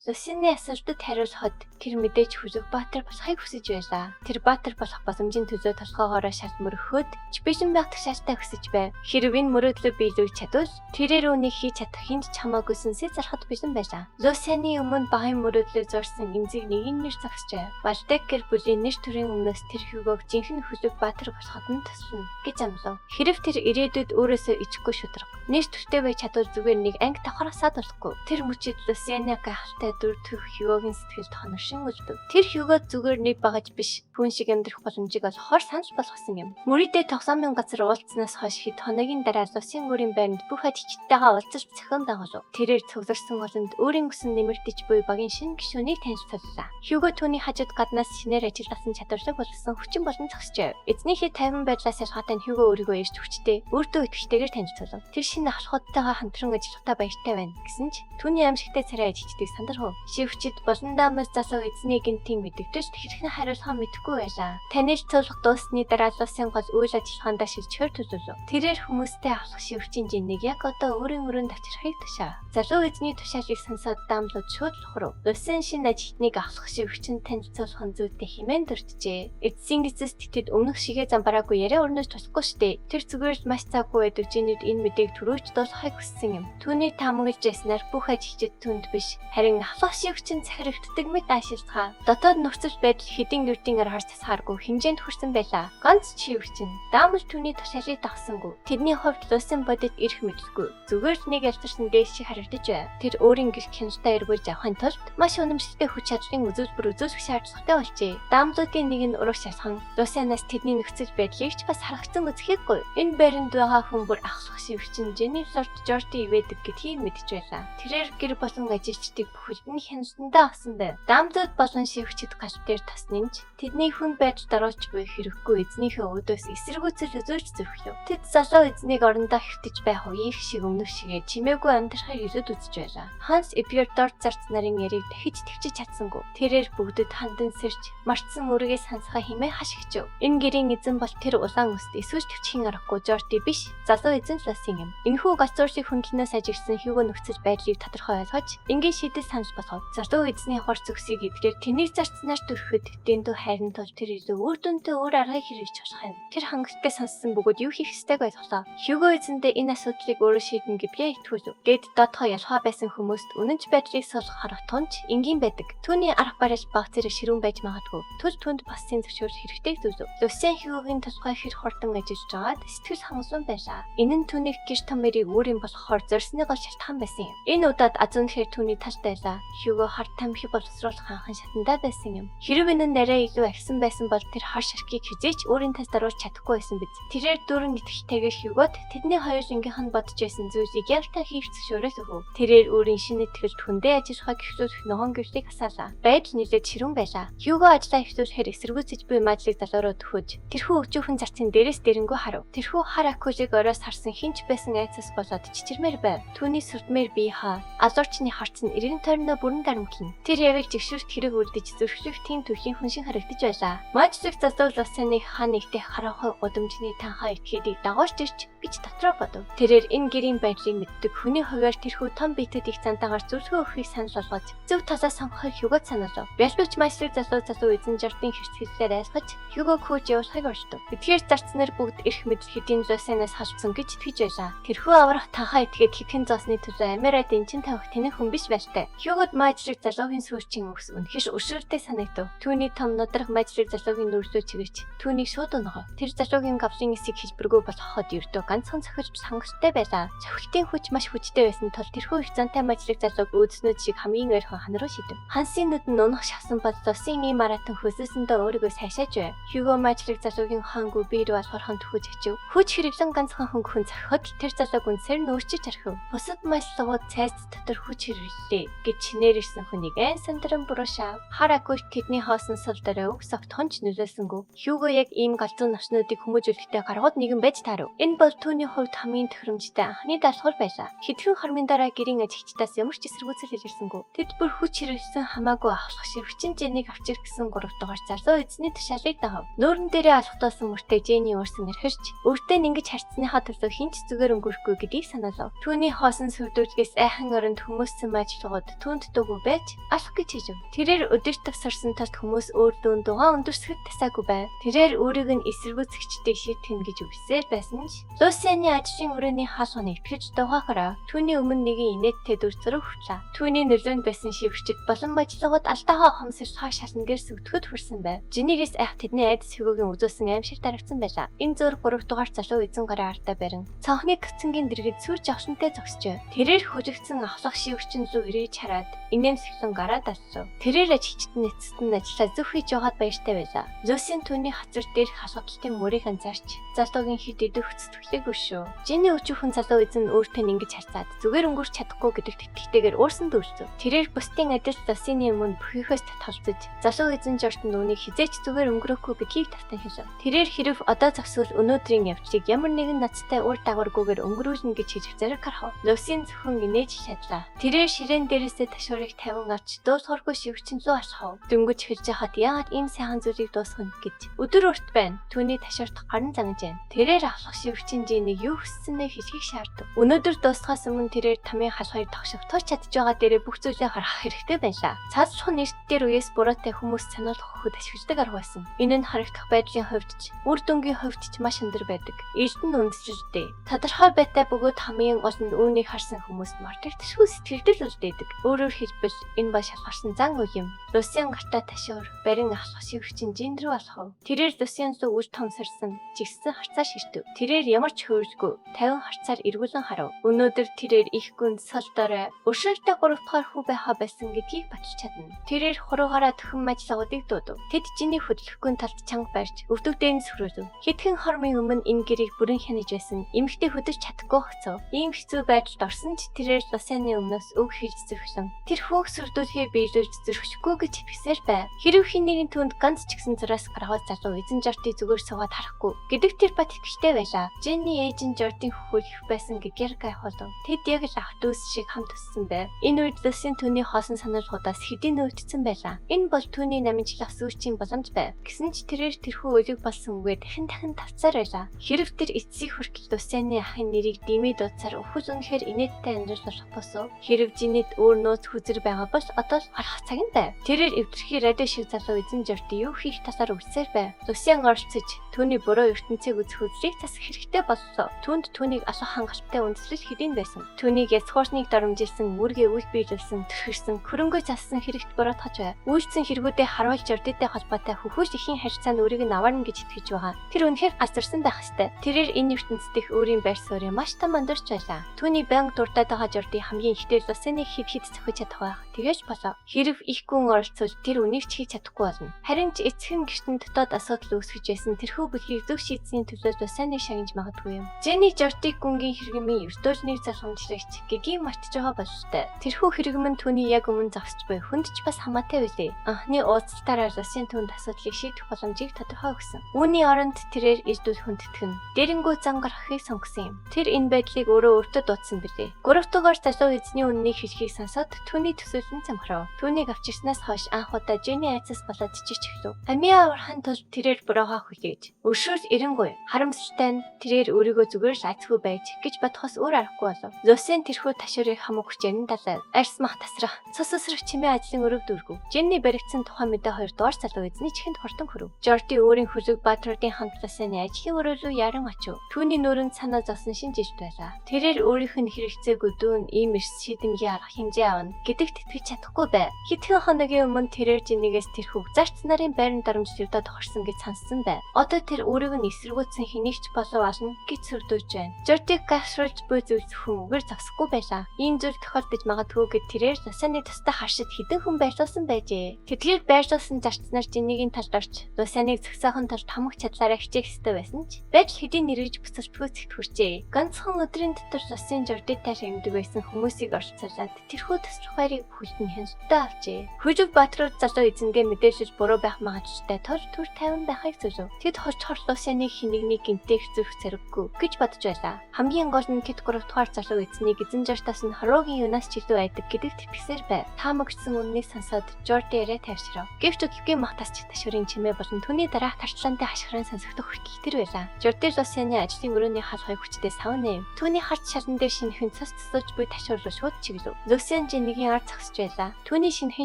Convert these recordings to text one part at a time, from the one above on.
Лусины асуултад хариулахад тэр мэдээж Хүлэгбаатар болохыг хүсэж байлаа. Тэр Баатар болох боломжийн төлөө толгоогоороо шал мөрөхөд ч бишин байх тушаалтай хүсэж байв. Хэрв энэ мөрөөдлөө биелүүлж чадвал тэрээр үүнийг хийж чадах хинч чамаагүйсэн сэт зархад бэлэн байлаа. Лусины өмнө багын мөрөөдлөө зорьсон эмзэг нэгэн нэр зогсжээ. Вальдекер бүлийн нэр төрийн өмнөөс тэр Хьюгог жинхэнэ Хүлэгбаатар болоход нь туслана гэж амлав. Хэрв тэр ирээдүйд өөрөөсөө ичихгүй шударга. Нэр төртэй байж чадвал зүгээр нэг анги давхарсаад болохгүй. Тэр мөчид Лусины гахалтай дүр төрх Хьюгогийн сэтгэлд хоношин үлдэв. Тэр Хьюго зүгээр нэг багаж биш, хүн шиг амьдрах боломжийг олохоор санал болгосон юм. Мөрөдөө тогсоомын газар уулзснаас хойш хэд хоногийн дараа Лусын гүрийн байранд бүх ажилчтайгаа уулзаж цахин дагуулв. Тэрээр цугларсан болонд өөрийн өсөн нэмэрдэж буй багийн шинэ гишүүнийг танилцууллаа. Хьюго түүний хажууд гаднаас шинээр ажилласан чадварлаг болсон хүчин болон зогсжээ. Эзнийхээ 50 байдлаас ялгаатай нь Хьюго өөрийгөө эрж хүчтэй, өөртөө итгэвчтэйгээр танилцуулав. Тэр шинэ ахлахуудтайгаа хамтран ажиллахдаа баяртай байна гэсэн ч түүний аимшигтай царай ажилчдыг сандархав. Шивчид болондоо залуу эзний гинтийн мэдэгдэж хэрхэн хариулахаа мэдэхгүй байлаа. Танилцуулах дуусны дараа Лусын гол үйл ажиллагаанд шилжихөр төлөвлөв. Тэрээр хүмүүстэй авах шивчийн жинийг яг одоо өөрийн өрөөнд авчрахыг тушаав. Залуу эзний тушаалыг сонсоод даамлууд шууд лухрав. Лусын шинэ ажилтныг авах шивчин танилцуулах нь зүйтэй хэмээн дурджээ. Эцсийн гизэс тэтэд өмнөх шигээ замбараагүй яриа өрнөж тусахгүй штэ. Тэр зүгээр л маш цаггүй байдаг жинүүд энэ мэдээг түрүүч дуулахыг хүссэн юм. Түүний таамаглаж яснаар бүх ажилчид түнд биш. Харин авах шивчин захирагддаг мэт аашилтгаа. Дотоод нөхцөл байдал хэдийн эрдийн аргаар тасгааргүй хэмжээнд хүрсэн байлаа. Ганц шивчин даамл түүний тушаалыг дагсангүй. Тэдний хувьд Лусын бодит ирэх мэдлгүй. Зүгээр л нэг ялцарсан дээш шиг харагдаж байв. Тэр өөрийн гэрх хяналтаа эргүүлж авахын тулд маш үнэмшилтэй хүч чадлын үзүүлбэр үзүүлэх шаардлагатай болжээ. Даамлуудын нэг нь ураг шалхан Лусанаас тэдний нөхцөл байдлыг ч бас харагцсан үзэхийгүй. Энэ байранд байгаа хүн бүр ахлах шивчин Женнифер Жорди ивэдэг гэдгийг мэдж байлаа. Тэрээр гэр болон ажилчдыг бүхэлд нь хяналтандаа авсан байв. Даамлууд болон шивчид гал дээр таснынч тэдний хүн байж даруйч буй хэрэггүй эзнийхээ өөдөөс эсэргүүцэл үзүүлж зүрхлөв. Тэд залуу эзнийг орондоо хэвтэж байх үеих шиг өмнөх шигээ чимээгүй амьдрахыг илүүд үзэж байлаа. Ханс Эпиодор зарц нарын яриг дахиж төвчж чадсангүй. Тэрээр бүгдэд хандан сэрж марцсан үргээ сансгаа химээ хашигчв. Энэ гэрийн эзэн бол тэр улаан үст эсвэл төвчхийн аргагүй Жорди биш, залуу эзэн Лусын юм. Энэхүү галзуур шиг хөндлөнөөс ажигсан Хьюго нөхцөл байдлыг тодорхой ойлгож ингийн шийдэл санал болгов. Залуу эзний хор зүгсийг эдгээр тэнийг зарцнаар төрөхөд дэндүү хайрын тул тэр илүү үр дүнтэй өөр аргыг хэрэгж болох юм. Тэр хангалттай сонссон бөгөөд юу хийх ёстойг ойлголоо. Хьюго эзэндээ энэ асуудлыг өөрөө шийднэ гэдгээ итгүүлв. Гэт доотхоо ялгаа байсан хүмүүст үнэнч байдлыг суулгахаар тунч энгийн байдаг. Түүний арга барил баг зэрэг ширүүн байж магадгүй. Түл түнд басын зөвшөөрөл хэрэгтэй зүйлв. Лусын Хьюгогийн толгой хэр хурдан ажиллаж байгаад сэтгэл хангасан байлаа. Энэ нь түүнийг гэрт томэрийг өөрийн болохоор зорьсны гол шалтгаан байсан юм. Энэ удаад азуунхээр түүний талд байлаа. Хьюго харт тамхи боловсруулах анхан шатандаа байсан юм. Хэрв энэ нь арай илүү агсан байсан бол тэр хар шархийг хизээч өөрийн талд даруулж чадахгүй байсан биз. Тэрээр дүүрэн итгэлтэйгээр Хьюгод тэдний хоёулынх нь бодож байсан зүйлийг яг та хийх зөвшөөрөл өгөв. Тэрээр өөрийн шинэ итгэлд хүндээ ажиллахыг эхлүүлэх ногоон гэртийг асаалаа. Байдал нэлээд ширүүн байлаа. Хьюго ажлаа эхлүүлэхээр эсэргүүцэж буй мадлыг залууруу төхөж тэрхүү өчүүхэн зарцын дээрээс дэрэнгүү харав. Тэрхүү хар акулыг ороос харсан хинч байсан айцаас болоод чичирмээр байв. Түүний сүрдмээр бие хаа. Азуурчны харц нь эргэн тойрноо бүрэн дарамтлана. Тэр яг л жигшүүрт хэрэг үлдэж зөрчлөх тийм төрхийн хүншин харагдаж байлаа. Маачлаг залуу Лусаны хаан нэгтэй харанхуй гудамжны танхаа этгээдийг дагуулж ирч гэж дотроо бодов. Тэрээр энэ гэрийн байдлыг мэддэг хүний хувьар тэрхүү том биетэд их цантаагаар зүрхөө өхийг санал болгож зөв талаа сонгохыг Хьюгод санаалав. Бялбалж маачлаг залуу эзэн Жордын хэрцгэлээр айлгаж Хьюгог хөөж явуулахыг оршдог. Эдгээр зарцнаар бүгд эрх мэдэл хэдийн Лусанаас халдсан гэж итгэж байлаа. Тэрхүү аврах танхаа этгээд хэхэн зоосны төлөө Америкад энчин тавих тэнэг хүн биш байлтай. Хьюгод маачлаг залуугийн сүрчин өгс үнэхээр өшөөртэй санагдав. Түүний том нодрох маачлаг залуугийн нүрсөө чигэрч түүнийг шууд унгав. Тэр залуугийн гавлын эсийг хэлбэргүй болгоход ердөө ганцхан цохиж хангалттай байлаа. Цохилтын хүч маш хүчтэй байсан тул тэрхүү их зантай маачлаг залууг өөдснүүд шиг хамгийн ойрхон хан руу шидэв. Хансын нүд нь унах шахсан бол Лусын ийм маратон хөсөөсөндөө өөрийгөө сайшааж байв. Хьюго маачлаг залуугийн хаангүй бие рүү алхорхон төхөж очив. Хүч хэрэглэн ганцхан хөнгөн цохиход тэр залууг үнсээр нөөчж архив. Бусад маачлагууд цайз дотор хүч хэрэглээ гэж чинээр ирсэн хүнийг айн сандран буруушаав. Хар акулт тэдний хоосон сул дараа өг согт хонч нөлөөлсөнгөө. Хьюго яг ийм галзуу навчнуудыг хүмүүжүүлэхтэй гаргууд нэгэн байж таарав. Энэ бол түүний хувьд хамгийн тохиромжтой анхны даалгавар байлаа. Хэдхэн хормын дараа гэрийн ажигчдаас ямар ч эсэргүүцэл илэрсэнгүй. Тэд бүр хүч хэрэглэсэн хамаагүй ахлах шивчин Женнийг авчир гэсэн 3 дугаар залуу эзний тушаалыг дагав. Нүүрэн дээрээ алхтуулсан мөртэй Женни өөрсөн нэрхэрч өөртөө ингэж харцсныхаа төлөө хинч зүгээр өнгөрөхгүй гэдгийг санаалав. Түүний хоосон сүрдүүлгээс айхан оронд хүмүүссэн маачлагууд түүнд дуугүй байж алах гэж хийж өг. Тэрээр өдөртөг сарсан тас хүмүүс өөртөө дугаа өндөрсгөх тасаагүй бай. Тэрээр өөрийг нь эсэргүүцэгчдийг шийтгэн гэж үгсээр байсан ч Лусианы ажлын өрөөний хас хоног итгэж дугаахаараа түүний өмнө нэгэн инээдтэй дүр зураг хүртлээ. Түүний нөлөөнд байсан шивгчд болон бажлагууд алдаахаа хомсож цааш шалнгээр сүгдэхэд хүрсэн байв. Жинигээс айх тэдний айдас хөвгөгийн үзүүлсэн аимшиг дарагцсан байлаа. Энэ зураг 3 дугаар залуу эзэн гараа артаа барин цанхны гацангийн дэргэд сүр жавшинтай зогсжээ. Тэрээр хөжигдсэн ахлах шивгчин зүү ирэж хараад инээмсэглэн гараа дасв. Тэрээр ажилчдын эцэст нь ажиллаа зөв хийж яваад баяртай байлаа. Лусийн түүний хацар дээрх асуудалтай мөрийг анзаарч залуугийн хэд идэх хөцөлтөлөөгүй шүү. Жиний өчүүхэн залуу эзэн өөртөө ингэж харцаад зүгээр өнгөрч чадахгүй гэдэгт итгэхтэйгээр уурсан дүүрсв. Тэрээр бусдын адил Лусины өмнө бүхийхээс татгалзаж залуу эзэн Жортон үүнийг хизээч зүгээр өнгөрөөхгүй гэдгийг тавтан хэлв. Тэрээр хэрв одоо зогсвол өнөөдрийн явцыг ямар нэгэн нацтай ур дагаваргүйгээр өнгөрүүлнэ гэж хэлэх зэрэг харах. Лусийн зөвхөн инээж шадлаа. Тэрээр ширээн дээрээсээ ташуурыг 50 авч дуусгаргүй шивгчин зүү алхав. Дөнгөж хэлж яхад яагаад ийм сайхан зүйлийг дуусгах гэж өдөр урт байна. Түүний ташуурт гарын зангаж байна. Тэрээр авах шивгчин жинийг юу хүссэнээ хэлхийг шаардав. Өнөөдөр дуусгахаас өмнө тэрээр тамийн халахыг тогшогтож чадж байгаа дээрээ бүх зүйлээ харах хэрэгтэй байлаа. Цаазлах нэртдэр үеэс буруутай хүмүүс сануулах хөхөд ашигладаг арга байсан. Энэ нь харагдах байдлын хувьд ч, үр дүнгийн хувьд ч маш өндөр байдаг. Эрдэнэ үндэслэлтэй. Тодорхой байтай бөгөөд хамгийн гол нь үүнийг харсан хүмүүс мартагдшгүй сэтгэлдэл үлдээдэг. Өөрөөр хэлбэл энэ ба шалгарсан зан үе юм. Лусийн гартаа ташуур, барин ахлах шивгчин жин рүү алхав. Тэрээр Лусийн зүү үр томсорсон, жигсэн харцаар ширтв. Тэрээр ямар ч хөвөргүй 50 харцаар эргүүлэн харав. Өнөөдөр тэрээр их гүнд солдорой өршөөлтэй 3 дахь хүү байхаа байсан гэдгийг батж чадна. Тэрээр хуруугаараа төхөн мажлагуудыг дуудав. Тэд жиний хөдлөхгүй талд чанга барьж өвдөгдөө сүрүүлв. Хэдхэн хормын өмнө энэ гэрийг бүрэн хянаж байсан эмэгтэй хөдөж чадахгүй хэцүү. Ийм хэцүү байдалд орсон ч тэрээр Лусианы өмнөөс үг хэлж зөрхлөн. Тэр хүүг сүрдүүлэхээ биелүүлж зөрчихгүй гэж хэлсээр байв. Хэрв хэн нэгэн түүнд ганц ч гэсэн зураас гаргавал залуу эзэн Жортыг зүгээр суугаад харахгүй гэдэг тэр бат итгэжтэй байлаа. Жинний ээжин Жортын хөхөөл их байсан гэдгээр гайхуулав. Тэд яг л ах дүүс шиг хамт өссөн байв. Энэ үед Лусийн түүний хоосон сануулгуудаас хэдийн нөөцсөн байлаа. Энэ бол түүний намжлах сүүчийн боломж байв. Гэсэн ч тэрээр тэрхүү үлэг болсон үгээр дахин тавцаар байлаа. Хэрв тэр эцсийг хүртэл Лусианы ахын нэрийг димий дуудсаар өвхөс үнэхээр инээдтэй амьдрал болох босоо. Хэрв жинэд өөр нөөц хүзэр байгаа бол одоо л гарах цаг нь байв. Тэрээр эвдэрхий радио шиг залуу эзэн Жортыг юу хийх тасаар үлсээр байв. Лусийн оролцож түүний буруу ертөнцийг үзэх үзлийг засах хэрэгтэй боллоо. Түүнд түүнийг асуух хангалттай үндэслэл хэдийн байсан. Түүнийг ясхуурсныг дарамжилсан, үргээ үл биелүүлсэн, тэрхэрсэн, хөрөнгөө зассан хэрэгт буруутгаж байв. Үйлцэн хэрэгүүдээ харуулж Жорттой холбоотой хөхөөж ихийн харьцаанд өөрийг нь аварна гэж итгэж байгаа. Тэр үнэхээр газарсан байх ёстой. Тэрээр энэ ертөнцид их өөрийн байр суурийг маш том өндөрч байлаа. Түүний банк дуртаад байгаа Жортыг хамгийн ихтэй Лусиныг хэд зохиж чадах байх. Тэгэж болов. Хэрв их гүн оролцвол тэр үнийг ч хийж чадахгүй болно. Харин ч эцэг гэртэн дотоод асуудал үүсгэж байсан тэрхүү бүлгийг зөв шийдсэний төлөө Лусиныг шагнаж магадгүй юм. Жени Жортыг гүнгийн хэрэгмийн ертөнцийн залхамжлагч гэдгийг мартаж байгаа бололтой. Тэрхүү хэрэгмэн түүний яг өмнө зогсож буй хүнд ч бас хамаатай байлээ. Анхны уулзалтаараа Лусин түүнд асуудлыг шийдэх боломжийг тодорхой өгсөн. Үүний оронд тэрээр илдүүл хүндэтгэн дээрэнгүү зан гаргахыг сонгосон юм. Тэр энэ байдлыг өөртөө дуудсан билээ. 3 дугаар залуу эзний үннийг хэлхийг сонсоод түүний төсөөлөн замхрав. Түүнийг авчирснаас хойш анх удаа Жени айцаас болоод жижиг эхлэв. Амиа аврахын тулд тэрээр буруугаа хүлээж өршөөл эренгүй харамсалтай нь тэрээр өөрийгөө зүгээр л айцгүй байж гэж бодохоос өөр аргагүй болов. Лусин тэрхүү ташуурыг хамаг хүчээр нь далайв. Арьс мах тасрах, цус өсрөх чимээ ажлын өрөв дүүргэв. Жени баригдсан тухайн мэдээ 2 дугаар залуу эзний чихэнд хурдан хүрв. Жорти өөрийн хөлөг баатруудын хамт Лусины ажлын өрөө рүү яран очив. Түүний нүрэнд санаа зовсон шинжиж байлаа. Тэрээр өөрийнх нь хэрэгцээгүй дүүн ийм эрс шийдэмгийн арга хэмжээ авна гэдэгт итгэж чадахгүй байв. Хэдхэн хоногийн өмнө тэрээр Женигээс тэрхүү зарц нарын байранд дарамжлагдаад тохирсон гэж сонссон байв. Одоо тэр өөрийг нь эсэргүүцсэн хэнийг ч болов ална гэж сүрдүүлж байна. Жортиг гашруулж буй зүйл зөвхөн үгээр зогсохгүй байлаа. Ийм зүйл тохиолдож магадгүй гэд тэрээр Лусины тустай харшид хэдэн хүн байрлуулсан байжээ. Тэдгээр байрлуулсан зарцнаар Женигийн талд орч Лусиныг зөксөөхөн тулд хамаг чадлаараа хичээх ёстой байсан ч байдал хэдийн нэрвэж буцалжгүй зэвтгүрчээ. Ганцхан өдрийн дотор Лусин Жортитай шагнадаг байсан хүмүүсийг орцуулаад тэрхүү төсрөх байрыг бүхэлд нь хяналттай авчээ. Хөжөв Баатрууд залуу эзэнгээ мэдээлж буруу байх магадлалтай тул түр тайван байхыг зөвлөв. Тэд хожихор Лусиныг хинэгний гинтээх зүрх зэрэггүй гэж бодож байлаа. Хамгийн гол нь тэд 3 дугаар залуу эзнийг эзэн Жортоос нь хороогийн юунаас ч илүү айдаг гэдэгт итгэсээр байв. Таамагчсан үннийг сонсоод Жорти яриа тавьшрав. Гэвч өдөргийн махтас ч ташуурын чимээ болон түүний дараах тарчлаантай хашгиран сонсогдох хүртэл тэр байлаа. Жорти Лусины ажлын өрөөний хаалгыг хүчтэй савнэв. Түүний харц шалан дээр шинэхэн цас цэцэж буй ташуур руу шууд чиглэв. Лусин Женнигийн ард зогсож байлаа. Түүний шинэхэн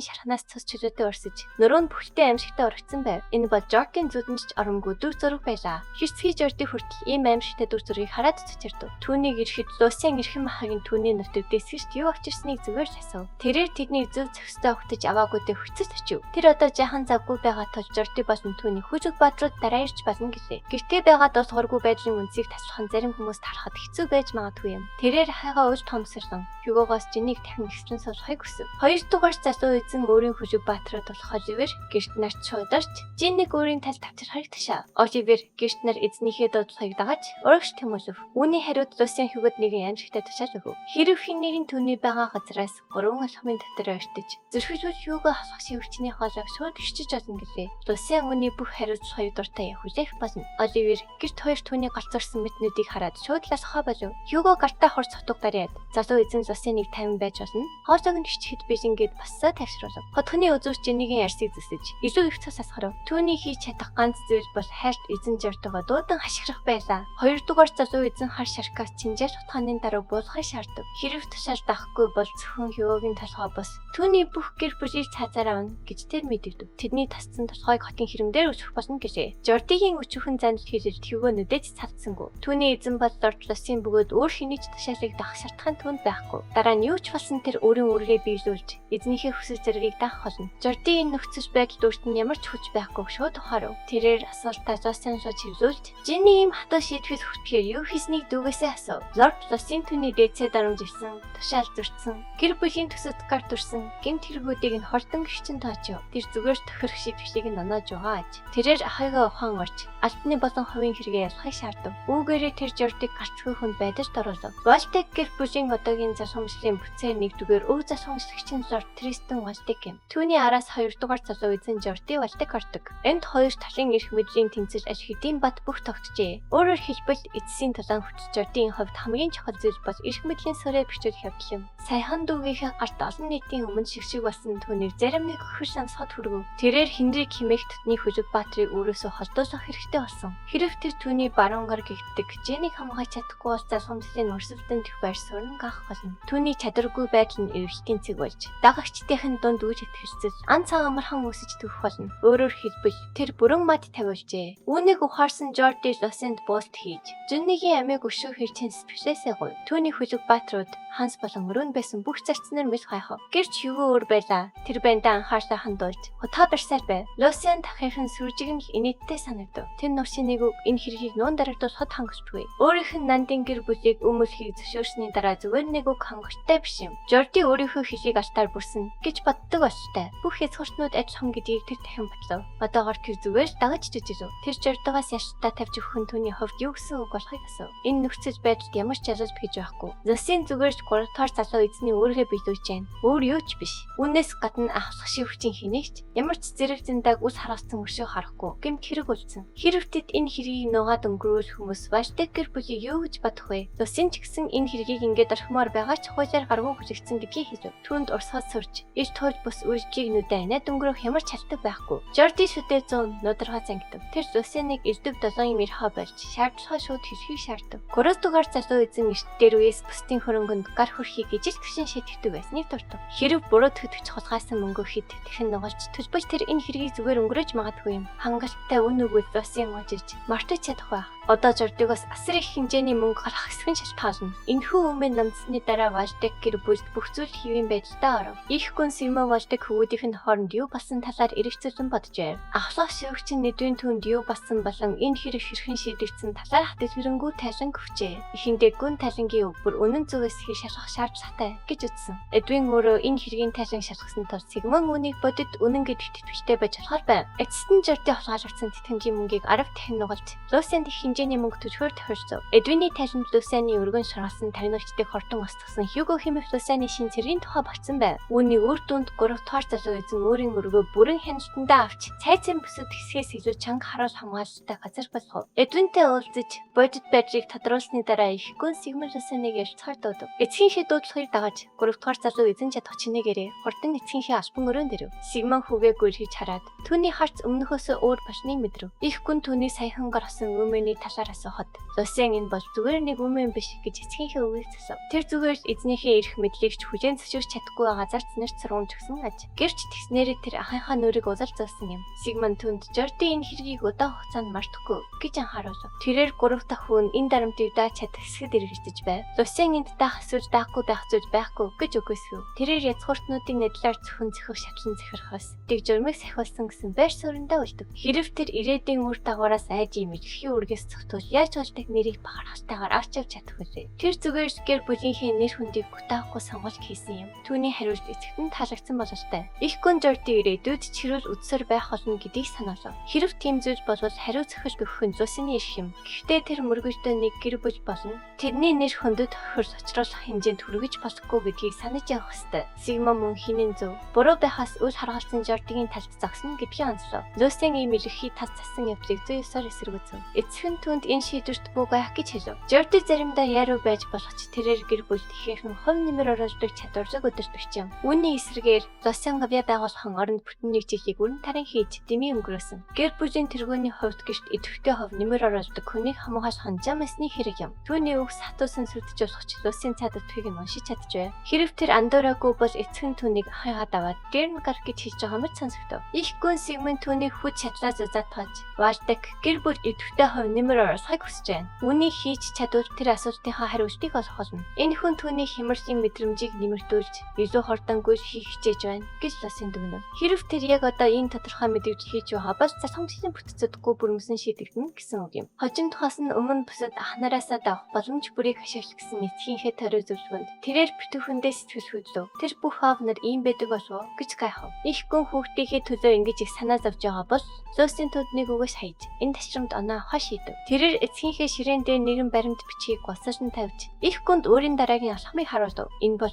шархнаас цус чөлөөтэй орсож, нөрөө нь бүхэлдээ аимшигтай орогдсон байв. Энэ бол Жордийн зүудэнч оромгүй дүр зураг байлаа. Хирцгий Жорди хүртэл ийм аимшигтай дүр зургийг хараад цочирдв. Түүнийг ирэхэд Лусиан эрхэм махагийн түүний нутаг дэсгэрт юу очирсныг зүгээр л асуув. Тэрээр тэдний зөв зохистой огтж аваагүйдээ хүчтэй очив. Тэр одоо жаахан завгүй байгаа тул Жорди болон түүний хүчиг бадрууд дараа ирж болно гэлээ. Гэртээ байгаа дусгаргүй байдлын үнцийг таслах нь зарим хүмүүс тарахад хэцүү байж магадгүй юм. Тэрээр хайгаа уж томсорлон Хьюгогоос Женнийг дахин нэгслэн сонсохыг хүсв. Хоёрдугаар засуу эзэн өөрийн хүчиг баатраад болох Оливер гэрт нарт шуударч Женнийг өөрийн талд тавчрахыг ташаа. Оливер гэрт нар эзнийхээ дуудлагыг дагаж урагш тэмүүлв. Үүний хариуд Лусиан Хьюгод нэгэн аимшигтай тушаал өгөв. Хэрэв хэн нэгэн түүний байгаа газраас 3 алхмын дотор ойртож зөрчилж Хьюго хасах шивчний хоолойг шууд гიშиж олно гэлээ. Лусиан үүний бүх хариуцлагыг дуртай хүлээх болно. Оливер гэрт хоёр түүний галзуурсан мэднүүдийг хараад шууд ласхаа болов. Хьюго гартаа хурц сутуг дараад залуу эзэн Лусианыг тайван байж болно. Хоолойг нь гიშчихэд биш ингээд бассаа тавьшруулав. Хотхны үзүүч Женнигийн ярсыг зүсэж илүү их цус асгарав. Түүний хийж чадах ганц зүйл бол хайрт эзэн Жордогоо дуудан хашгирах байлаа. Хоёрдугаар залуу эзэн хар шаркаас чинжээж утгааны дараа буулгахыг шаардав. Хэрэг тушаал дахгүй бол зөвхөн Хьюгогийн толгой бос түүний бүх гэр бүлийг цаазаар авна гэж тэр мэдэгдэв. Тэдний тасцсан толгойг хотын хэрэмдээр өсгөх болно гэжээ. Жордигийн өчүүхэн занд хийлж Хьюго нүдэж цавцсангүй. Түүний эзэн бол Лорд Лусийн бөгөөд өөр хэний ч тушаалыг дах шалтгаан түүнд байхгүй. Дараа нь юу ч болсон тэр өөрийн үргээ биелүүлж эзнийхээ хүсэл зэргийг даах болно. Жорди энэ нөхцөл байдалд өөрт нь ямар ч хүч байхгүй шууд ухаарав. Тэрээр асуултаа Лусийн шууд чивлүүлж Женни ийм хатуу шийдвэс хүртгээр юу хийснийг дүүгээсээ асуув. Лорд Лусийн түүний дээдсээ дарамжилсан, тушаал зөрчсөн, гэр бүлийн төсөд карт төрсөн, гэмт хэрэгүүдийг нь хордон гिचэн тоочив. Тэр зүгээр тохирох шийдвэрийг нь оноож байгаа аж. Тэрээр ахыгаа ухаан орч альбаны болон хувийн хэрэгээ ялахыг шаардав. Үүгээрээ тэр Жордиг гарцгүй хүнд байдалд оруулав. Валтек гэр бүлийн одоогийн засамжлын бүцээр нэгдүгээр өв засамжлагчин Лорд Тристен Валтек юм. Түүний араас хоёрдугаар залуу эзэн Жорди Валтек ордог. Энд хоёр талын эрх мэдлийн тэнцэж аж хэдийн бат бүх тогтжээ. Өөрөөр хэлбэл эцсийн тулаан хүч Жордийн хувьд хамгийн чухал зүйл бол эрх мэдлийн сүрээ бичүүлэх явдал юм. Саяхан дүүгийнхээ гарт олон нийтийн өмнө шигшиг болсон түүнийг зарим нэг өхөр сонсоход хүргэв. Тэрээр Хенрик хэмээх тутны хүлэг баатрыг өөрөөсөө холдуулах хэрэгтэй болсон. Хэрэг тэр түүний баруун гар гэгддэг Женнийг хамгаалж чадахгүй бол засамжлын өрсөлдөнд их байр суурин гах болно. Түүний чадваргүй байдал нь эргэлтийн цэг болж дагагчдын дунд үж итгэжсэл ан цаг амархан өсөж төрөх болно. Өөрөөр хэлбэл тэр бүрэн мад тавиулжээ. Үүнийг ухаарсан Жорди Лусинд буулт хийж Женнигийн амийг өшөө хэрчэн сэтгэлээсээ гуйв. Түүний хүлэг баатрууд Ханс болон өрөөнд байсан бүх зарцнаар мэл хайхав. Гэрч Хьюго өөр байлаа. Тэр бандаа анхаарлаа хандуулж хотоо барьсаар байв. Лусиан дахихын сүржиг нь инээдтэй санагдав. Тэр нуршийн нэг үг энэ хэргийг нуун дарагдуулахад хангалтгүй. Өөрийнх нь нандин гэр бүлийг өмөлхийг зөвшөөрсний дараа зүгээр нэг үг хангалттай биш юм. Жорди өөрийнхөө хэлийг алтаар бүрсэн гэж боддог болтой. Бүх хязгаарчнууд аж хам гэдгийг тэр дахин бодлоо. Одоогоор тэр зүгээр дагаж чижээв. Тэр Жордогоос яштай тавьж өгөх нь түүний хувьд юу гэсэн үг болохыг асуув. Энэ нөхцөл байдалд ямар ч ялалт хийж байхгүй. Лусийн зүгээр 3 дахь залуу эзний өөргөө биелүүлж байна. Өөр юу ч биш. Үүнээс гадна ахлах шивхчийн хинэгч ямар ч зэрэг зэндаг ус хараасан өшөө харахгүй. Гэмт хэрэг үлдсэн. Хэрвээ энэ хэргийг нугаад өнгөрүүл хүмүүс Валтек гэр бүлийг юу гэж бодох вэ? Лусийн ч гэсэн энэ хэргийг ингээд орхимоор байгаа ч хуулиар гаргүй хүлэгдсэн гэдгийг хэлв. Түүнд урсгал сурж, иш тоож бус үйлчлэгийг нүдэ анаад өнгөрөх ямар ч шалтгаан байхгүй. Жорди шүдээ 100 нударгаа зангидав. Тэр Лусианыг элдв 7 мэрхэ болж шаардлагаа шууд хэлхийг шаардав. 3 дугаар залуу эзэн эрт дээр үес бусдын хөрөнгөнд гар хөрхийг ижил төвшин шийтгэдэг байсныг дурдав. Хэрэг буруу төдөгч хулгайсан мөнгө хэд тэрхэн нугалж төлбөж тэр энэ хэргийг зүгээр өнгөрөөж магадгүй юм. Хангалттай үн өгвөл Лусиан уужиж мартаж чадах байх. Одоо Жордигоос асар их хэмжээний мөнгө гарах хэсэг нь шалтгаална. Энэхүү өмнө намцсны дараа Валтек гэр бүлд бүх зүйл хэвийн байдалтай оров. Их гүн Симон Валтек хөвгүүдийн хооронд юу болсон талаар эргэцүүлэн бодож байв. Ахлах шивгчийн нэдвийн түнд юу болсон болон энэ хэрэг хэрхэн шийдэгдсэн талаар хатэлхэрэнгүү тайлан өгчээ. Эхэндээ гүн талангийн өвөр үнэн зүгээс хий шалгах шаардлагатай гэж үзсэн. Эдвин өөрөө энэ хэргийн тайлан шалгасан тул Сигмон үнийг бодит үнэн гэдэгт итгэвчтэй байж болохоор байв. Эцэст нь Жорди хулгайлагдсан тэтгэнгийн мөнгийг 10 дахин нугалж Лусианд их хэмжээний мөнгө төлөхөөр тохирцов. Эдвиний тайланд Лусианы өргөн шаргалсан таринагчдыг хортон устгасан Хьюго хэмээх Лусианы шин цэргийн тухай болцсон байв. Үүний үр дүнд 3 дахь залуу эзэн өөрийн өргөө бүрэн хяналтандаа авч цайцын бүсэд хэсгээс илүү чанга харуул хамгаалалттай газар болгов. Эдвинтэй уулзаж бодит байдлыг тодруулсны дараа их гүн Сигмон Лусианыг ярьцгаар дуудав. Эцгийнхээ дуудлагыг дагаж 3 дахь залуу эзэн чадах чинээгээрээ хурдан эцгийнхээ албан өрөөнд ирэв. Сигмон хүүгээ гүйлхийж хараад түүний харц өмнөхөөсөө өөр болсныг мэдрэв. Их гүн түүний саяхан гаргасан өмнөний талаар асуухад Лусийн энэ бол зүгээр нэг үмэн биш гэж эцгийнхээ үгийг засав. Тэр зүгээр эзнийхээ эрх мэдлийг ч хүлээн зөвшөөрч чадахгүй газар цэнэрт сургамж өгсөн аж. Гэрч тэгснээрээ тэр ахынхаа нүрийг узал зөөсөн юм. Сигмунд түнд Жорди энэ хэргийг удаан хугацаанд мартахгүй гэж анхааруулв. Тэрээр 3 дахь хүн энэ дарамтыг дааж чадах хэсгэд эргэлдэж байв. Лусийн энд даах эсвэл даахгүй байх зүйл байхгүй гэж үгүйсгэв. Тэрээр язгууртнуудын нэдлээр зөвхөн зөхөх шатлан захирахаас дэг журмыг сахиулсан гэсэн байр суурьндаа үлдэв. Хэрв тэр ирээдүйн үр дагавараас айж имэжлэхийн үргээс цогтвол яаж ч тэр нэрийг бахархтайгаар арч авч чадах вэ? Тэр зүгээр гэр бүлийнхээ нэр хүндийг гутаахгүй сонгож хийсэн юм. Түүний хариулт эцэгт нь таалагдсан бололтой. Их гүн Жорди ирээдүйд чирүүл үдсээр байх болно гэдгийг санаалав. Хэрв тийм зүйл болвол хариу зөвхөж өгөх нь Лусийн эрх юм. Гэхдээ тэр мөргөжтэй нэг гэр бүл болно. Тэрний нэр хүндэд хөрс очруулах хэмжээнд хүргэж болохгүй гэдгийг санаж явах ёстой. Сигма мөн хинэн зөв. Буруу байхаас үл харгалзан Жордигийн талд зогсно гэдгийг онцлов. Лусийн ийм илэрхий тас цасан явдлыг 109-оор эсэргүүцэв. Эцэг нь түнд энэ шийдвэрт буугаах гэж хэлв. Жорди заримдаа яруу байж болох ч тэрээр гэр бүлд ихээхэн хувь нэмэр оруулдаг чадварыг өдөртөгч юм. Үүний эсрэгээр Лусийн гавья байгуулахын оронд бүтэн нэг жилийг өрн тарин хийж дэмий өнгөрөөсөн. Гэр бүлийн тэргүүний хувьд гэрт идэвхтэй хувь нэмэр оруулдаг хүнийг хамгаалах ханжаамсны хэрэг юм. Түүний үгс хатуусан сүлдэж болох ч Лусийн цаад өтхийг нь уншиж чадчихвэ. Хэрв тэр андуураагүй бол эцэг нь түүнийг хайгаад аваад Гернгар гэж хэлж байгаа мэт сонсогдов. Их гүн Сигмунд түүнийг хүч чадлаа зузаатгаж Вальдаг гэр бүл идэвхтэй хувь нэмэр оруулахыг хүсэж байна. Үүнийг хийж чадвал тэр асуултынхаа хариултыг олох болно. Энэ хүн түүний хямралын мэдрэмжийг нэмэгдүүлж илүү хордонгүй хийх хичээж байна гэж Лусийн дүгнэв. Хэрв тэр яг одоо энэ тодорхой мэдээж хийж байгаа бол засамжлын бүтцэдгүй бүрмсэн шийдэгдэнэ гэсэн үг юм. Хожим тухаас нь өмнө бусад ахнараасаа давах боломж бүрийг хашаалт гэсэн эцгийнхээ торио зөвлөгөөнд тэрээр битүүхэндээ сэтгэл хөдлөв. Тэр бүх аавнаар ийм байдаг болов уу гэж гайхав. Их гүн хүүхдийнхээ төлөө ингэж их санаа зовж байгаа бол Лусийн төднийг үгээс хайж энэ ташрамд оноо хаш хийдэв. Тэрээр эцгийнхээ ширээн дээр нэгэн баримт бичгийг гусалж тавьж их гүнд өөрийн дараагийн алхмыг харуулв. Энэ бол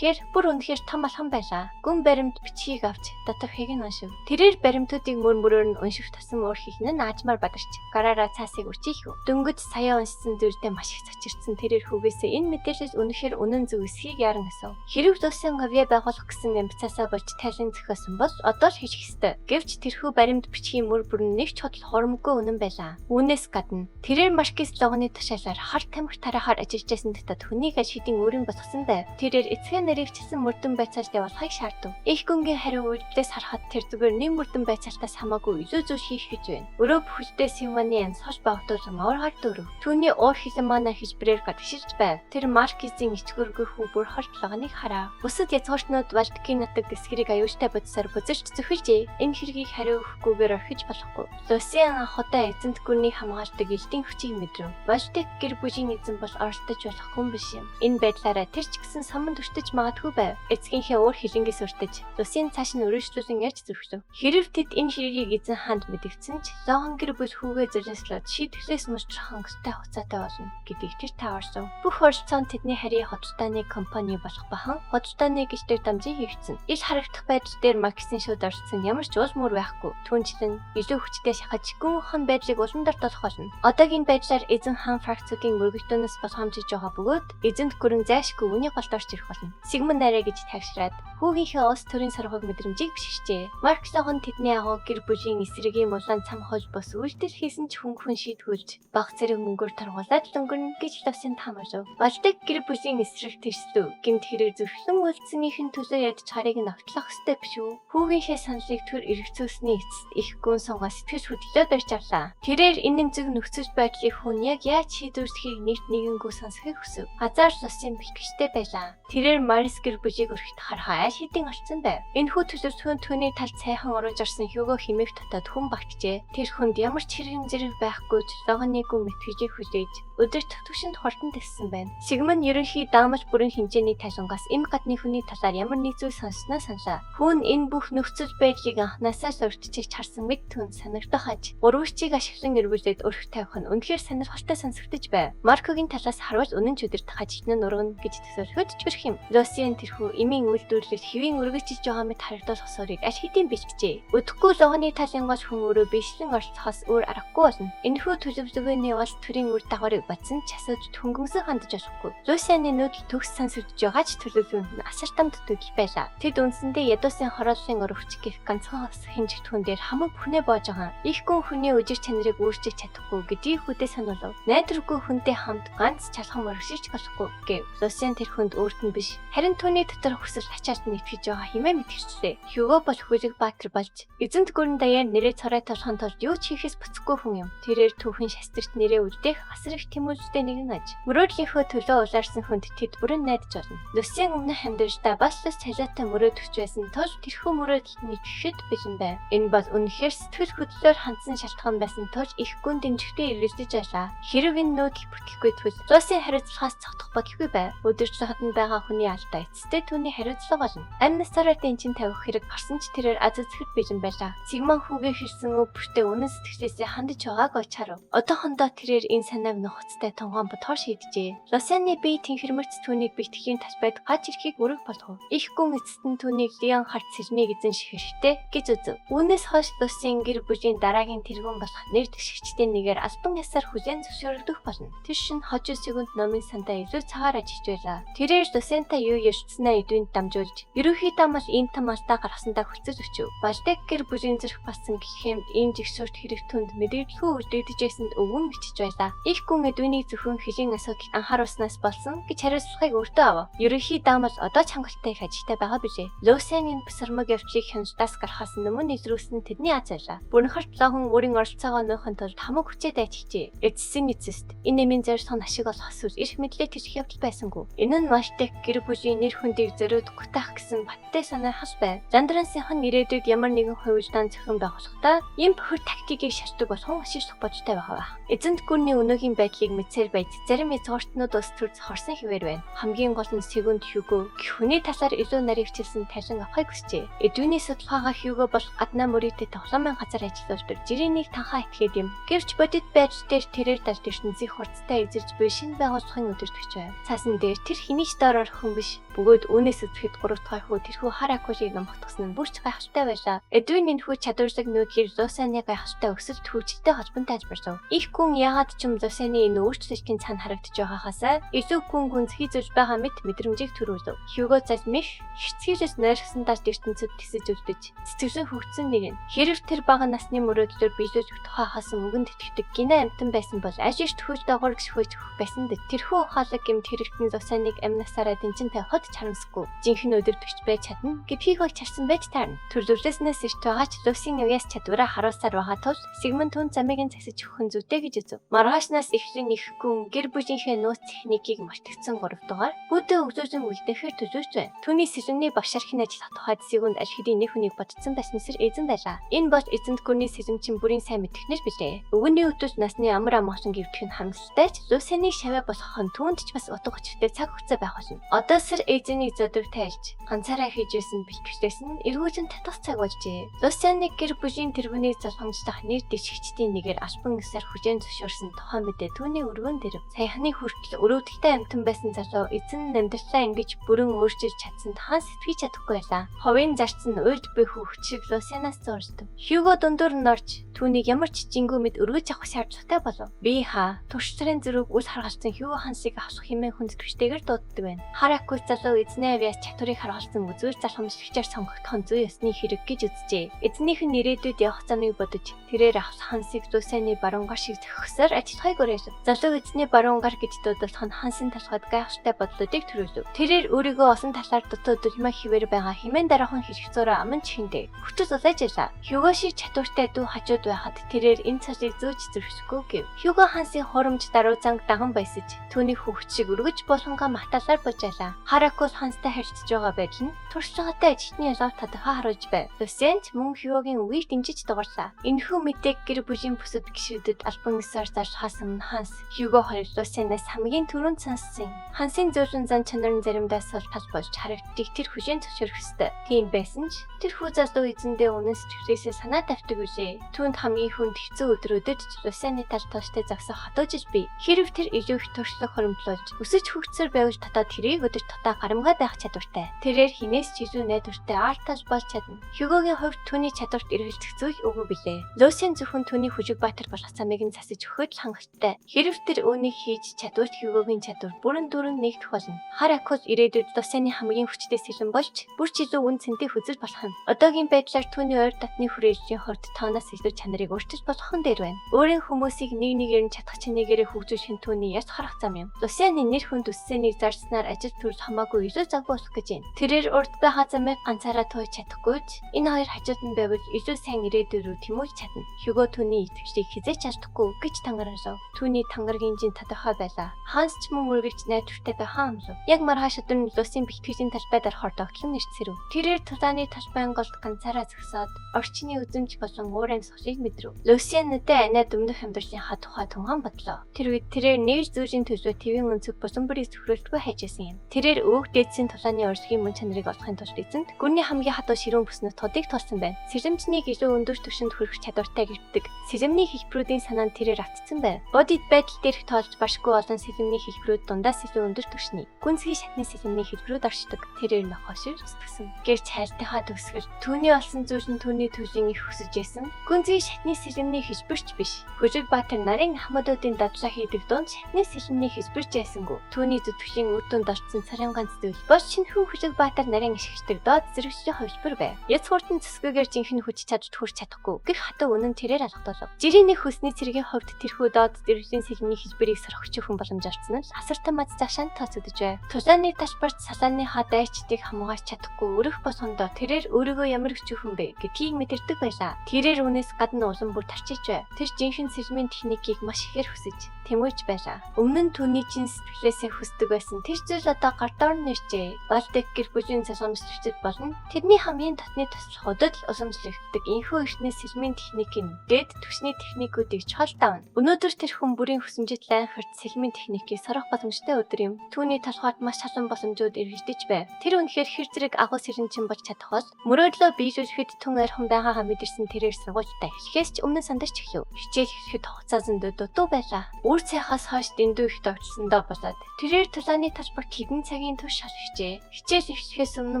бүр үнэхээр том алхам байлаа. Гүн баримт бичгийг авч доторхыг нь уншив. Тэрээр баримтуудыг мөрөөр нь унших тусам өөр хийх нь аажмаар бадарч гараараа цаасыг үрчихв. Дөнгөж сая уншсан зүйлдээ маш их цочирдсан тэрээр хүүгээсээ энэ мэдээлэл үнэхээр үнэн зөв эсхийг яран асуув. Хэрв Лусийн гавья байгуулах гэсэн амбицаасаа болж тайлан зохиосон бол одоо л хийх ёстой. Гэвч тэрхүү баримт бичгийн мөр бүр нэг ч бодол хоромгүй үнэн байлаа. Үүнээс гадна тэрээр Маркиз Логоны тушаалаар харт тамхи тарахаар ажиллаж байсан дотор хүнийг аль хэдийн өөрийн босгосон байв. Тэрээр эцгээ нарыг чсэн мөрдөн байцаалд явуулахыг шаардав. Их гүнгийн хариу үйлдэлээс харахад тэр зүгээр нэг мөрдөн байцаалтаас хамаагүй илүү зөв хийх гэж байна. Өрөө бүхэлдээ Симоны янзхаш багтуулсан уур хард өрөв. Түүний уур хилэн манай хэлбэрээр гадагшилж байв. Тэр Маркизийн ичгүүргүй хүү бүр хорт Логоныг хараа. Бусад язгууртнууд Вальдкийн нутаг дэсгэрийг аюултай бодисоор бузарч зөхилжээ. Энэ хэргийг хариу өгөхгүйгээр орхиж болохгүй. Лусийн анхудаа эзэнт гүрний хамгаалдаг элдийн хүчийг мэдрэв. Вальдек гэр бүлийн эзэн бол оролдож болох хүн биш юм. Энэ байдлаараа тэр ч гэсэн саманд өртөж магадгүй байв. Эцгийнхээ уур хилэнгээс өртөж Лусийн цааш нь өрөөжлүүлэн ярьж зөрхлөв. Хэрв тэд энэ хэргийг эзэн хаанд мэдгэцэн ч Логон гэр бүл хүүгээ зөрөөслөд шийдвэрлээс мөчрөх хангалттай хугацаатай болно гэдгийг тэр тааварсав. Бүх оролцоонд тэдний харийн хотолтооны компани болох бахан хотолтооны гişдэг дамжин хийгдсэн. Ил харагдах байдал дээр Маркизийн шууд оролцсон ямар ч уул мөр байхгүй. Түүнчлэн илүү хүчтэй шахаж гүн хон байдлыг улам дортолох болно. Одоогийн байдлаар эзэн хаан фракцуудын мөргөлдөөнөөс боломжиж байгаа бөгөөд эзэнт гүрэн зайшгүй үний голд орж ирэх болно. Сигмунд арай гэж тагшраад хүүгийнхээ улс төрийн сархаг мэдрэмжийг бишгэжээ. Маркс Логон тэдний агуу гэр бүлийн эсрэгийн улаан цам хож бос үйлдэл хийсэн ч хүн шийдгүүлж баг зэрэг мөнгөөр торгуулаад өнгөрнө гэж Лусийн таамаглав. Вальдек гэр бүлийн эсрэг тэрслүү гэмт хэрэг зөвхөн үлдсэнийхэн төлөө ядч харийг нь автлах ёстой биш үү? Хүүгийнхээ саналыг төр эргэцүүлсний эцэст их гүн сонго сэтгэл хөдлөлөө барьж авлаа. Тэрээр энэ нэмзэг нөхцөл байдлыг хүн яг яаж шийдвэрлэхийг нэгт нэгэнгүй сонсохыг хүсв. Хазаар Лусийн бэлтгэжтэй байлаа. Тэрээр Марис гэр бүлийг өрхөд харахаа аль хэдийн олцсон байв. Энэхүү төлөвлөгөөнд түүний талд сайхан урууж орсон Хьюго хэмээх дотоод хүн багтжээ. Тэр хүнд ямар ч хэрэг зэрэг байхгүй ч Логоны гүн мэтгэжийг хүлээж өдөрт төвшөнд хортон тассан байна. Сигмунд ерөнхий даамж бүрэн хэмжээний талангаас энэ гадны хүний талаар ямар нэг зүйл сонссноо саналаа. Хүн энэ бүх нөхцөл байдлыг анханасаа л урьдчилж харсан мэт түн санагдах аж. Урвчийг ашиглан эргүүлээд өрх тавих нь үнэхээр сонирхолтой сонсогдож байв. Маркогийн талаас харвал үнэн ч өдөрт хажигнан ургана гэж төсөөлөхөд ч бэрх юм. Лусийн тэрхүү эмийн үйлдвэрлэлд хэвийн үргэлжилж байгаа мэт харагдах сосорыг аль хэдийн бэлтгэжээ. Өдөхгүй Логоны талангаас хүн өөрөө бичлэн оролцохоос өөр аргагүй болно. Энэхүү төлөвлөгөөний улс төрийн үр дагаврыг батсан ч асууж хөнгөнсөн хандаж болохгүй. Лусианы нүүдэл төгс сонсогдож байгаа ч төлөвлөгөөнд нь асар тамд төдөл байлаа. Тэд үндсэндээ ядуусын хорооллын урвч гэх ганцхан хэмжигдэхүүн дээр хамаг бүхнээ боож байгаа. Их гүн хүний өжир чанарыг өөрчилж чадахгүй гэдгийг хүдээ сануулв. Найдваргүй хүнтэй хамт ганц чалхан мөрөгшиж болохгүй гэв. Лусен тэр хүнд өөрт нь биш, харин түүний дотор хүсэл ачаалт нь итгэж байгаа хэмээн мэдэрчээ. Хьюго бол хүлэг баатар болж эзэнт гүрэн даяар нэрээ цорой толгойн тулд юу ч хийхээс буцахгүй хүн юм. Тэрээр түүхэн шастрт нэрээ үлдээх асар их тэмүүлжтэй нэгэн аж. Мөрөөдлийнхөө төлөө улаарсан хүнд тэд бүрэн найдаж болно. Лусен өмнө амьдарчдаа бас л цалиатай мөрөөдөгч байсан тул тэрхүү мөрөөдөлд нэтгэхэд бэлэн байв. Энэ бол үнэхээр сэтгэл хөдлөлөөр хандсан шалтгаан байсан тул их гүн дэмжигтэй эргэлдэж байлаа. Хэрв энэ нүүдэл бүтгэлгүй тул Лусен хариуцлагаас цогтох бодолгүй байв. Өдөржихэд нь байгаа хүний алдаа эцэстээ түүний хариуцлага болно. Амь насаараа дэнчин тавих хэрэг гарсан ч тэрээр аз үзэхэд бэлэн байлаа. Сигман хүүгээ хэлсэн үг бүртээ үнэн сэтгэлээсээ хандаж байгааг олж харав. Одоохондоо тэрээр энэ санааг нухацтай тонгоон бодохоор шийджээ. Лусенны бие тэнхэрмэрч түүнийг битгхийн талбайд гаж ирэхийг өрөг болгов. Их гүн эцэст нь түүнийг Лион харт сэрмийг эзэн шихэштэй гэж үзв. Үүнээс хойш Лусен гэр бүлийн дараагийн тэргүүн болох нэр дэвшигчдийн нэгээр албан ёсоор хүлээн зөвшөөрөгдөх болно. Тэр шин хожуу секунд номын сандаа илүү цагаар ажиллаж байлаа. Тэрээр Лусентай юу ярьцснаа эдүнд дамжуулж, ерөнхийдөө мал энэ том алдаа гаргасандаа хүлцэж өчөв. Балтек гэр бүлийн зэрэг басан гэхээм энэ жигсүрт хэрэг түнд мэдээлэлгүй үлдээжсэнд өвгөн бичиж байлаа. Их гүн эдүнийг зөвхөн хөлийн асуудал анхааруулснаас болсон гэж хариуцлагыг өөртөө авав. Ерөнхийдөө мал одоо ч хангалттай их ажилтай байгаа бишээ. Лусенийн бусармаг явдлыг хяналтаас гарахаас өмнө нэвтрүүлсэн тэдний аз байлаа. Бүрэнхэрт лохон өөрийн оролцоогоо нөхөн тулд хамаг хүчээд ажиллажээ. Эцсийн эцэст энэ нэмийн зорилго нь ашиг олох эсвэл эрх мэдлээ тэрх явдал байсангүй. Энэ нь Малтек гэр бүлийн нэр хүндийг зориуд гутаах гэсэн баттай санаа хас байв. Ландрансын ирээдүйд ямар нэгэн хувилдаан зохион байгуулахдаа ийм бохир тактикийг шаарддаг болгон ашиглах бодолтой байгаа. Эзэнт гүрний өнөөгийн байдлыг мэдсээр байж зарим эзгортнууд ус төр хорсон хэвээр байна. Хамгийн гол нь секунд Хьюго хүний талаар илүү нарийн хичээлсэн талин авахыг хүсжээ. Эдүний судалгаагаа Хьюго бол гаднаа мөрийтэй тоглоомын газар ажиллаулдаг жирээнийг танхаа итгээд юм. Гэвч бодит байж дээр тэрээр дал ертөнцийн хурцтай эзэрж буй шинэ байгууллагын өдөртөгч байв. Цаасан дээр тэр хэний ч доороор хүн биш. Бөгөөд үүнээс үзэхэд 3 дахь хүү тэрхүү харакушийг номхотгосон нь бүрч гайхалтай байлаа. Эдүн энэ хүү чадварлаг нүүдлэр Лусаны гайхалтай өсөлт хөгжилтэй холбоотой тайлбарлав. Их гүн яагаад ч юм Лусаны энэ өөрчлөлтийн цаана харагдаж байгаагаас илүү гүн гүнзгий зүйл байгаа мэт мэдрэмжийг төрүүлв. Хьюго залмих хэцгийлээс нойрхсандаа ертөнцөд тэсэж үлдэж цэцгэлэн хөгжсөн нэг нь. Хэрв тэр бага насны мөрөөдлөөр биелүүлэх тухай хасан мөнгөнд итгэдэг гинэ амтан байсан бол ажиж төхөж дагуур гიშхөж байсан дэд. Тэрхүү ухаалаг гэмт хэрэгтэн Лусаныг амь насаараа дэнчин тавихад чарамсгүй. Жинхэнэ өдөртөгч байж чадна гэдгийг бол чарсан байж таарна. Төрлөвлөөснөөс ирж байгаа ч Лусийн авьяас чадвараа харуулсаар байгаа тул Сигмунд түн замыг засаж өгөх нь зүйтэй гэж үзв. Маргаашнаас эхлэн их гүн гэр бүлийнхээ нууц техникийг мартагдсан 3 дугаар бүдэ өгзөөжин үлдээхээр төлөвлөж байна. Түүний сэрэмний багшархын ажил тухайд Сигмунд аль хэдийн нэг хүнийг бодсон байснаар эзэн байлаа. Энэ бол эзэнт гүрний сэрэмчин бүрийн сайн мэдгэнэр билээ. Өвгөний өдөрт насны амар амгалан гівдэх нь хамсалтай ч Лусаны шаваа болгох нь түүнд ч бас утга учиртай цаг хугацаа байх болно. Одоо сэр эзэнийг зөдөр тайлж ганцаараа хийжсэн бэлтгэжлээс нь эргүүлэн татах цаг болжээ. Лусаны гэр бүлийн тэргүүнийг залхамжлах нэр дэвшигчдийн нэгээр албан ёсоор хүлээн зөвшөөрсөн тухайн мэдээ түүний өргөн дэрв. Саяхны хүртэл өрөвдөлтэй амтан байсан залуу эзэн амьдралаа ингэж бүрэн өөрчилж чадсан хаан сэтгэж чадахгүй байлаа. Ховын зарцсан уйлд буй хүүхэд шиг Лусанаас зурсав. Хьюго дундуур нь орж түүнийг ямар ч жингүү мэд өргөж авах шаардлагатай болов. Би туршлагын зүрэг үл харгалзсан Хьюго хансыг авах хэмээн хүндэтгчтэйгээр дууддаг байна. Харакус залуу эзнээ авьяас чадварыг харгалзсан үзүүр залхамжлагчаар сонгогдох нь зүй ёсны хэрэг гэж үзжээ. Эзнийх нь ирээдүйд явах замыг бодож тэрээр авах хансыг Лусаны баруунгаар шиг зохисоор ажиллахыг уриалав. Залуу эзний баруунгаар гэж дуудах нь хансын талхад гайхалтай бодлуудыг төрүүлв. Тэрээр өөрийгөө осон талаар дотоод дулмаа хിവэр байгаа хэмээн дараахан хэрэг зураа аман чихэндээ. Хүчтэй улайж байлаа. Хьюго шиг чадвартай дүү хажууд байхад тэрээр энэ цалыг зөөж зөрчихгүй гэв. Хьюго хансын хурамж даруй занг даган баясаж түүний хүүхэд шиг өргөж болгонгаа маталаар божаалаа. Харакус ханстай харьцаж байгаа байдал нь туршлагатай ажилтны ялгааг тодорхой харуулж байв. Лусент мөн Хьюгогийн үгийг дэмжиж дугарлаа. Энэхүү мэдээг гэр бүлийн бүсэд гишүүдэд албан ёсоор заршихаас өмнө Ханс Хьюго хоёр Лусенаас хамгийн түрүүнд сонссон. Хансын зөөлөн зан чанар нь заримдаа сул тал болж харагддаг тэр хүлээн зөвшөөрөх ёстой. Тийм байсан ч тэр хүү залуу эзэндээ үнэн сэтгэлээсээ санаа тавьдаг үлээ. Түүнд хамгийн хүнд хэцүү өдрүүдэд Лусаны тал тооштой загсах хатуужж бий. Хэрв тэр илүү их туршлага хоримтлуулж өсөж хөгжсөр байвал дотоод тэрийг өдөр тутаа гарамгай байх чадвартай. Тэрээр хинээс ч илүү найдвартай артаж болж чадна. Хьюгогийн хувьд түүний чадварт эргэлзэх зүйл үгүй билээ. Лусийн зөвхөн түүний хүжиг баатар болох замыг нь засаж өгөхөд л хангалттай. Хэрв тэр үүнийг хийж чадварт Хьюгогийн чадвар бүрэн дүүрэн нэгдэх болно. Хар Акус ирээдүйд Лусийн хамгийн хүчтэй сэлэн болж бүр ч илүү үн цэнтэй хүзэл болох юм. Одоогийн байдлаар түүний ойр татны хүрээлжийн хувьд тооноос илүү чанарыг өөрчилж болохон дээр байна. Өөрийн хүмүүсийг нэг нэгээр нь чадах чинээгээрээ хөгжүүлэх нь түүний яс харах зам юм. Лусианы нэр хүнд өссөнийг зарснаар ажил төрөл хамаагүй илүү завгүй болох гэж байна. Тэрээр урд байгаа замыг ганцаараа тууж чадахгүй ч энэ хоёр хажууд нь байвал илүү сайн ирээдүй рүү тэмүүлж чадна. Хьюго түүний итгэжлийг хизээч алдахгүй гэж тангараасав. Түүний тангаргийн жин тодорхой байлаа. Ханс ч мөн үргэлж найдвартай байхаа амлав. Яг маргааш өдөр нь Лусийн бэлтгэлийн талбай дарахаар тогтлон нэрцэрв. Тэрээр тулааны талбайн голд ганцаараа зогсоод орчны үзэмж болон уурын сошийг мэдрэв. Лусийн нүдэ анаа дүмнэх амьдралынхаа тухай тунгаан бодлоо. Тэр үед тэрээр нээж зүүжийн төлөө твийн өнцөг босон бүрийг зөвхөрөлтгүй хайжсэн юм. Тэрээр өөх дээдсийн тулааны урлагийн мөн чанарыг олохын тулд эзэнт гүрний хамгийн хатуу ширүүн бүснэ тодыг тулсан байна. Сэлэмжнийг илүү өндөр түвшинд хүрэх чадвартай гэдэг сэлэмний хэлбэрүүдийн санаанд тэрээр автцсан байв. Бодит байдал дээрх тоолж башгүй олон сэлэмний хэлбэрүүд дундаас илүү өндөр түвшний гүнзгий шатны сэлэмний хэлбэрүүд оршдог. Тэрээр нохошир устгсан. Гэрч хайлтынхаа төгсгөл түүний олсон зүйл нь түүний төлөв их хүсэж байсан. Гүнзгий шатны сэлэмний хэлбэрч биш. Хүжиг баатар нарын хамаадуудын дадлаа хийдэг дунд шатны сэлэмний хэлбэрч байсангүй. Түүний зүтгэхийн үр дүнд орсон царин ганц зүйл бол шинэхэн хүжиг баатар нарын ашигладаг доод зэрэгчлийн хувьчбар байв. Яц хурдан цэсгүйгээр жинхэнэ хүч чадж хүрч чадахгүй гэх хатуу үнэн тэрээр алгадуулав. Жирийн нэг хүсний цэргийн хувьд тэрхүү доод зэрэгчлийн сэлэмний хэлбэрийг сорохч өгөн боломж олцсон нь асартай мад загшаанд тооцогдож байв. Тулааны ташбарт салааны ха дайчдыг хамгаалж чадахгүй өрөх босгондоо тэрээр өөрийгөө ямар өчүүхэн бэ гэдгийг мэдэрдэг байлаа. Тэрээр үнээс гадна улам бүр тарчиж байв. Тэр жинхэнэ сэлмийн техникийг маш ихээр хүсэж тэмүүлж байлаа. Өмнө нь түүний чин сэтгэлээсээ хүсдэг байсан тэр зүйл одоо гардаар нэрчээ. Балтик гэр бүлийн засамжлагчид болон тэдний хамгийн татны туслахуудад л усамжлагддаг энэхүү эртний сэлмийн техникийн дээд түвшний техникүүдийг чухал давна. Өнөөдөр тэр хүн бүрийн хүсэмжид лайнхарт сэлмийн техникийг сорох боломжтой өдөр юм. Түүний толгойд маш олон боломжууд эргэлдэж байв. Тэр үнэхээр хэр зэрэг агуу сэрэнчин болж чадхаас мөрөөдлөө биелүүлэхэд түн архан байгаагаа мэдэрсэн тэрээр сургуультай эхлэхээс ч өмнө сандарч эхлэв. Хичээл хийхэд хугацаа зөндөө дутуу байлаа. Үр цайхаас хойш дэндүү их товчлсондоо болоод тэрээр тулааны талбарт хэдэн цагийн турш шалхжээ. Хичээл эхлэхээс өмнө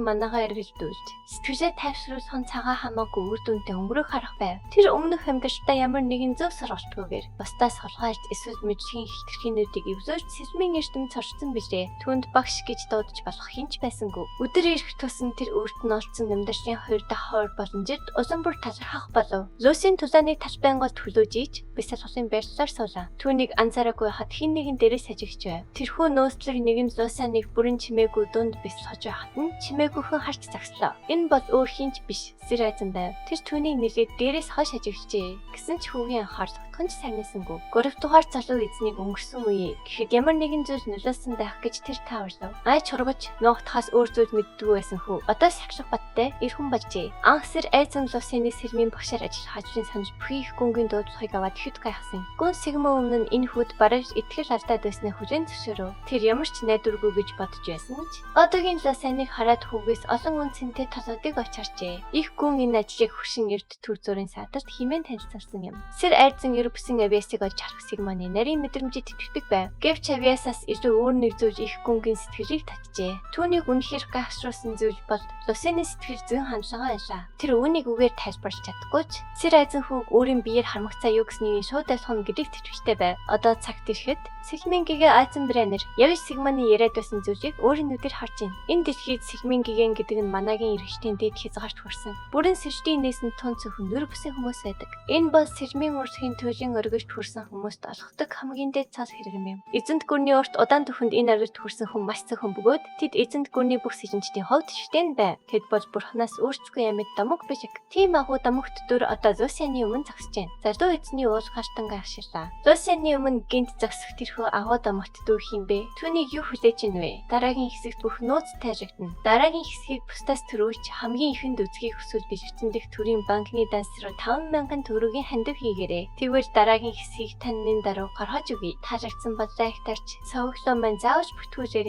манайгаа эргэлдүүлж сэтгэлээ тайвшруулах хон цагаа хамаагүй үр дүнтэй өнгөрөх харах байв. Тэр өмнөх амьдралдаа ямар нэгэн зөв сургалтгүйгээр бусдаас хулгайлж эсвэл мэдлэгийн хитрхинүүдийг эвлүүлж сэлмийн эрдэм цорчсон бишээ. Түүнд багш гэж дуудаж болох хинч байсангүй. Өдөр ирэх тусам тэр өөрт нь олцсон амьдралын хоёр дахь боломжид улам бүр талархах болов. Лусийн тулааны талбайн голд хөлөөжиж бисэл холын байрлалаар суулаа. Түүнийг анзаараагүй хат хин нэгэн дээрээс хажигч байв. Тэрхүү нөөцлөг нэгэн Лусианыг бүрэн чимээгүй дунд бисэлж байхад нь чимээгүйхэн харж загслаа. Энэ бол өөр хинч биш, Сэр Айзен байв. Тэр түүнийг нэлээд дээрээс хойш хажигчээ. Гэсэн ч хүүгийн анхаарал тонч сарнисангүй. 3 дугаар залуу эзнийг өнгөрсөн үе гэхэд ямар нэгэн зүйл нөлөөсөн байх гэж тэр тааварлав. Ай чургаж нуугдахаас өөр зүйл мэддэггүй байсан хүү. Одоо сахилах баттай эрхэн болжээ. Анх Сэр Айзен Лусины сэлмийн багшаар ажиллах хажуурын санаж бүхий их гүнгийн дуудлагыг аваад ихэд гайхсан. Гүн сэгмөө өмнө нь энэ хүүд бараж итгэл алдаад байснаа хүлээн зөвшөөрөв. Тэр ямар ч найдваргүй гэж бодож байсан ч одоогийн Лусиныг хараад хүүгээс олон үн цэнтэй толгойг олж харжээ. Их гүн энэ ажлыг хөршин эрд төр зүрийн садарт хэмээн танилцуулсан юм. Сэр Айзен Европсын авиасыг олж харах сигманы нарийн мэдрэмжид итгэдэг байв. Гэвч авиасаас илүү өөр нэг зүйл их гүнгийн сэтгэлийг татжээ. Түүнийг үнэхээр гайхшруулсан зүйл бол Лусины сэтгэл зүйн хандлага байлаа. Тэр үүнийг үгээр тайлбарлаж чадахгүй ч Сэр Айзен хүүг өөрийн биеэр хармагцаа юу гэснийг шууд ойлгоно гэдэгт итгэвчтэй байв. Одоо цагт ирэхэд Сигмийн гигэ Айзенбренер яг сигманы яриад байсан зүйлийг өөрийн нүдээр харж байна. Энэ дэлхийд Сигмийн гигэн гэдэг нь манаагийн иргэжтийн дэд хязгаарт хүрсэн. Бүрэн сэржийн нээсэн тун цөөхөн нөр бүсийн хүмүүс байдаг. Энэ бол сэрмийн урсхийн төлөлийн өргөжт хүрсэн хүмүүст олгодог хамгийн дэд цаас хэрэгэм юм. Эзэнт гүрний урт удаан төхөнд энэ өргөжт хүрсэн хүн маш цөөхөн бөгөөд тэд эзэнт гүрний бүх сэрэмжтийн хувьд шигтэн байв. Тэд бол бурхнаас өөрсдөө амьд дамаг биш. Тийм агуу дамагт дөр одоо Лусианы өмнө зогсож байна. Залуу эзний уул хаштан гайхшилаа. Лусианы өмнө гинт зогсох тэрхүү агуу дамагт дүүх юм бэ? Түүнийг юу хүлээж ийн вэ? Дараагийн хэсэгт бүх нууц тайрагдана. Дараагийн хэсгийг бусдаас төрүүлж хамгийн ихэнд үзхийг хүсвэл бэлгэсэн дэх төрийн банкны данс руу 5,000 төгрөгийн хандив хийгээрэй. Тэгвэл дараагийн хэсгийг таны дараа гаргаж өгье. Таалагдсан бол лайк тарч, сувглон маань заавал бүтгүүлээрэй.